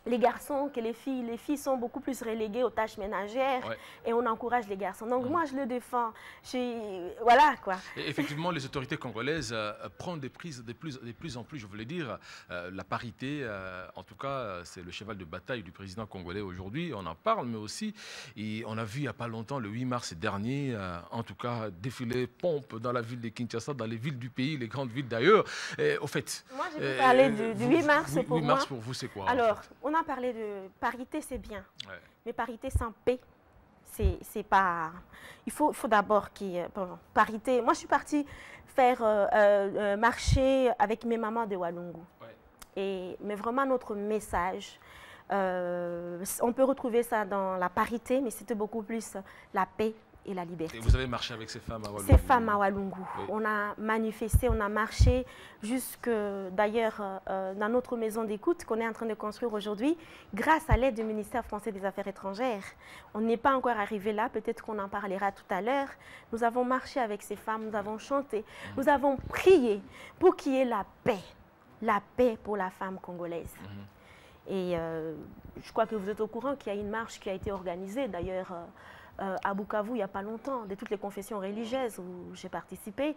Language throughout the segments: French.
les garçons que les filles sont beaucoup plus reléguées aux tâches ménagères et on encourage les garçons. Donc moi, je le défends. Voilà quoi. Et effectivement, les autorités congolaises prennent des prises de plus en plus, je voulais dire, la parité, en tout cas, c'est le cheval de bataille du président congolais aujourd'hui. On en parle, mais aussi, et on a vu il n'y a pas longtemps, le 8 mars dernier, en tout cas, défiler pompe dans la ville de Kinshasa, dans les villes du pays, les grandes villes d'ailleurs. Au fait, moi, j'ai pu parler du 8 mars pour moi. 8 mars pour vous, c'est quoi? Alors, on a parlé de parité, c'est bien. Mais parité sans paix, c'est pas... Il faut d'abord qu'il y ait parité. Moi, je suis partie faire marcher avec mes mamans de Walungu. Mais vraiment, notre message, on peut retrouver ça dans la parité, mais c'était beaucoup plus la paix et la liberté. Et vous avez marché avec ces femmes à Walungu? Ces femmes à Walungu. On a manifesté, on a marché jusque d'ailleurs dans notre maison d'écoute qu'on est en train de construire aujourd'hui grâce à l'aide du ministère français des Affaires étrangères. On n'est pas encore arrivé là, peut-être qu'on en parlera tout à l'heure. Nous avons marché avec ces femmes, nous avons chanté, nous avons prié pour qu'il y ait la paix pour la femme congolaise. Et je crois que vous êtes au courant qu'il y a une marche qui a été organisée d'ailleurs à Bukavu il n'y a pas longtemps, de toutes les confessions religieuses où j'ai participé.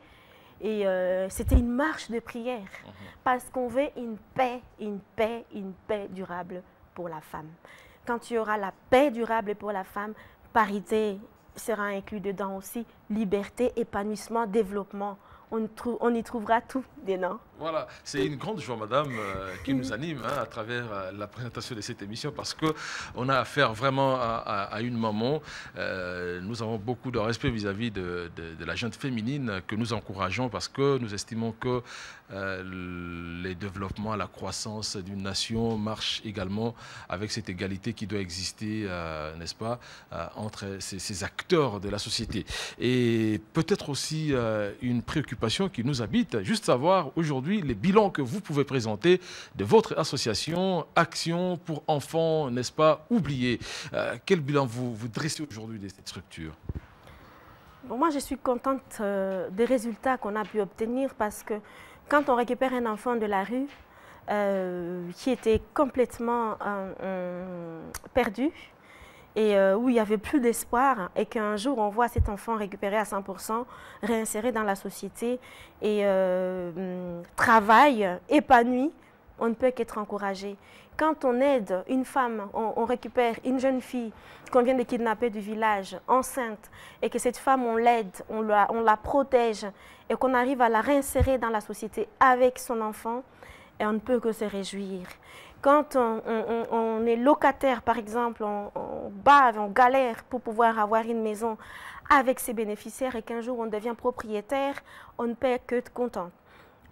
Et c'était une marche de prière parce qu'on veut une paix durable pour la femme. Quand il y aura la paix durable pour la femme, parité sera inclus dedans aussi, liberté, épanouissement, développement. On y trouvera tout dedans. Voilà, c'est une grande joie, madame, qui nous anime à travers la présentation de cette émission parce qu'on a affaire vraiment à une maman. Nous avons beaucoup de respect vis-à-vis de la gente féminine que nous encourageons parce que nous estimons que les développements, la croissance d'une nation marche également avec cette égalité qui doit exister, n'est-ce pas, entre ces acteurs de la société. Et peut-être aussi une préoccupation qui nous habite, juste savoir aujourd'hui les bilans que vous pouvez présenter de votre association Action pour enfants, n'est-ce pas, oubliés. Quel bilan vous dressez aujourd'hui de cette structure? Bon, moi, je suis contente des résultats qu'on a pu obtenir parce que quand on récupère un enfant de la rue qui était complètement perdu, et où il n'y avait plus d'espoir et qu'un jour on voit cet enfant récupéré à 100%, réinséré dans la société et travaille, épanoui, on ne peut qu'être encouragé. Quand on aide une femme, on récupère une jeune fille qu'on vient de kidnapper du village, enceinte, et que cette femme, on l'aide, on la protège et qu'on arrive à la réinsérer dans la société avec son enfant, et on ne peut que se réjouir. Quand on est locataire, par exemple, on bave, on galère pour pouvoir avoir une maison avec ses bénéficiaires et qu'un jour on devient propriétaire, on ne peut que être content.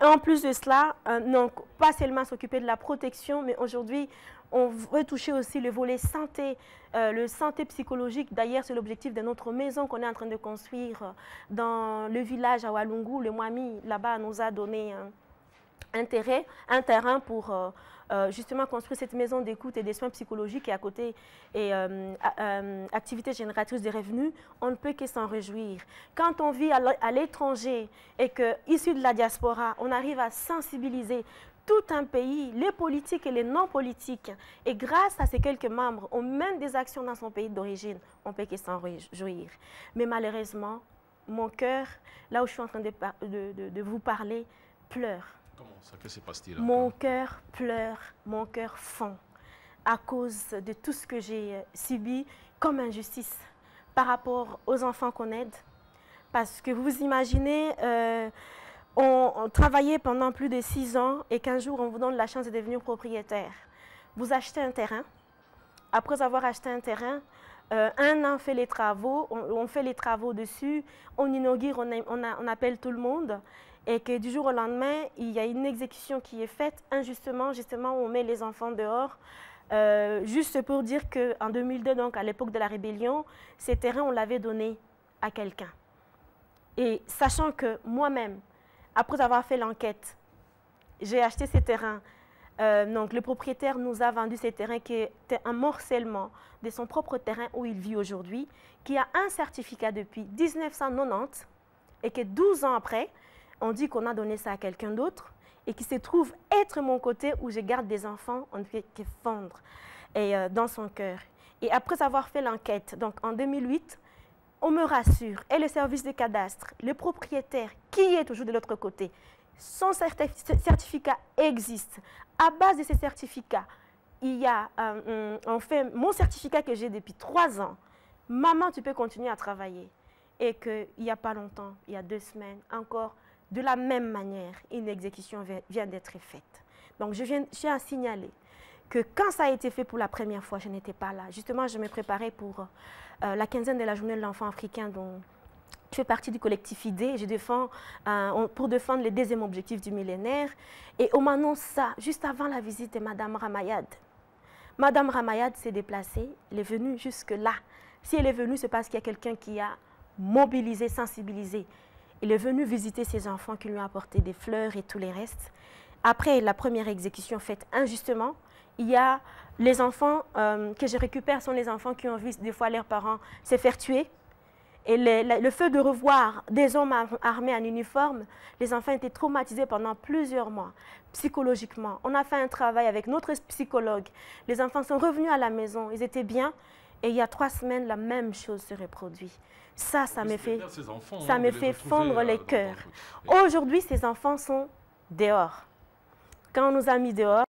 Et en plus de cela, donc, pas seulement s'occuper de la protection, mais aujourd'hui, on veut toucher aussi le volet santé, le santé psychologique. D'ailleurs, c'est l'objectif de notre maison qu'on est en train de construire dans le village à Walungu. Le Mwami, là-bas, nous a donné un terrain pour justement construire cette maison d'écoute et des soins psychologiques et à côté et activité génératrice de revenus, on ne peut que s'en réjouir. Quand on vit à l'étranger et que, issu de la diaspora, on arrive à sensibiliser tout un pays, les politiques et les non-politiques, et grâce à ces quelques membres, on mène des actions dans son pays d'origine, on ne peut que s'en réjouir. Mais malheureusement, mon cœur, là où je suis en train de vous parler, pleure. Comment ça, que se passe-t-il? Mon cœur pleure, mon cœur fond à cause de tout ce que j'ai subi comme injustice par rapport aux enfants qu'on aide. Parce que vous imaginez, on travaillait pendant plus de 6 ans et qu'un jour on vous donne la chance de devenir propriétaire. Vous achetez un terrain. Après avoir acheté un terrain, un an fait les travaux, on fait les travaux dessus, on inaugure, on appelle tout le monde. Et que du jour au lendemain, il y a une exécution qui est faite injustement, justement, on met les enfants dehors, juste pour dire qu'en 2002, donc à l'époque de la rébellion, ces terrains, on l'avait donné à quelqu'un. Et sachant que moi-même, après avoir fait l'enquête, j'ai acheté ces terrains, donc le propriétaire nous a vendu ces terrains qui étaient un morcellement de son propre terrain où il vit aujourd'hui, qui a un certificat depuis 1990 et que 12 ans après, on dit qu'on a donné ça à quelqu'un d'autre et qui se trouve être mon côté où je garde des enfants, on ne fait que fondre dans son cœur. Et après avoir fait l'enquête, donc en 2008, on me rassure, et le service de cadastre, le propriétaire qui est toujours de l'autre côté, son certificat existe. À base de ces certificats, il y a en fait mon certificat que j'ai depuis 3 ans. Maman, tu peux continuer à travailler. Et qu'il n'y a pas longtemps, il y a 2 semaines, encore de la même manière, une exécution vient d'être faite. Donc je tiens à signaler que quand ça a été fait pour la première fois, je n'étais pas là. Justement, je me préparais pour la 15e de la journée de l'enfant africain dont je fais partie du collectif IDE. Pour défendre le 2e objectif du millénaire. Et on m'annonce ça juste avant la visite de Madame Ramayad. Madame Ramayad s'est déplacée, elle est venue jusque-là. Si elle est venue, c'est parce qu'il y a quelqu'un qui a mobilisé, sensibilisé. Elle est venue visiter ses enfants qui lui ont apporté des fleurs et tout le reste. Après la première exécution faite injustement, il y a les enfants que je récupère sont les enfants qui ont vu des fois leurs parents se faire tuer. Et le fait de revoir des hommes armés en uniforme, les enfants étaient traumatisés pendant plusieurs mois, psychologiquement. On a fait un travail avec notre psychologue. Les enfants sont revenus à la maison, ils étaient bien. Et il y a 3 semaines, la même chose se reproduit. Ça me fait fondre les cœurs. Aujourd'hui, ces enfants sont dehors. Quand on nous a mis dehors,